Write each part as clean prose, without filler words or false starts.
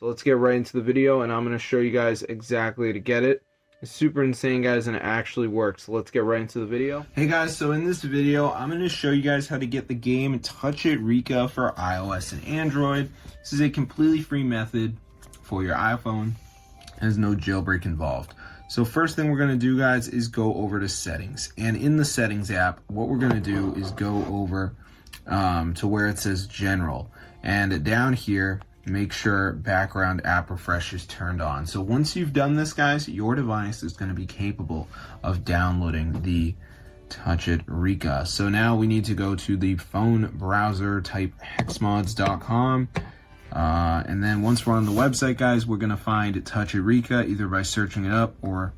So let's get right into the video, and I'm going to show you guys exactly to get it. It's super insane, guys, and it actually works. So let's get right into the video. Hey guys, so in this video, I'm going to show you guys how to get the game Touch It Rikka for iOS and Android. This is a completely free method for your iPhone. There's no jailbreak involved. So first thing we're going to do, guys, is go over to settings. And in the settings app, what we're going to do is go over to where it says general. And down here, make sure background app refresh is turned on. So once you've done this, guys, your device is going to be capable of downloading the Touch It Rikka. So now we need to go to the phone browser, type hexmods.com. And then once we're on the website, guys, we're going to find Touch It Rikka either by searching it up or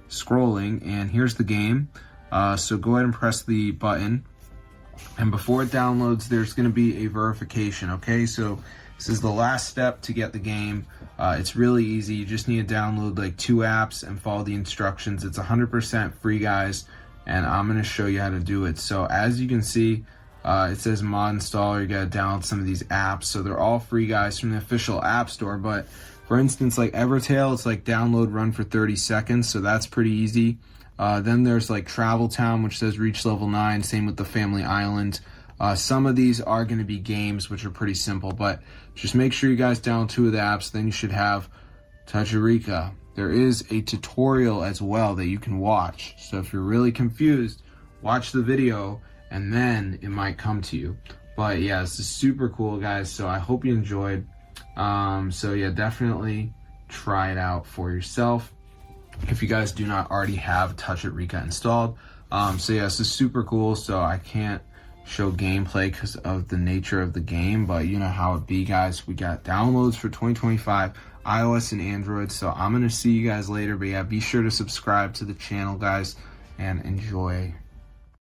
scrolling. And here's the game. So go ahead and press the button. And before it downloads, there's going to be a verification, okay? So this is the last step to get the game. It's really easy. You just need to download like 2 apps and follow the instructions. It's 100% free, guys, and I'm going to show you how to do it. So as you can see, it says mod installer. You got to download some of these apps. So they're all free, guys, from the official app store. But for instance, like Evertail, it's like download, run for 30 seconds. So that's pretty easy. Then there's like Travel Town, which says reach level 9. Same with the Family Island. Some of these are going to be games, which are pretty simple, but just make sure you guys download 2 of the apps. Then you should have Touch It Rikka. There is a tutorial as well that you can watch. So if you're really confused, watch the video and then it might come to you. But yeah, this is super cool, guys. So I hope you enjoyed. So yeah, definitely try it out for yourself if you guys do not already have Touch It Rikka installed. So yeah, this is super cool. So I can't show gameplay because of the nature of the game, but you know how it be, guys. We got downloads for 2025, iOS and Android. So I'm gonna see you guys later, but yeah, be sure to subscribe to the channel, guys, and enjoy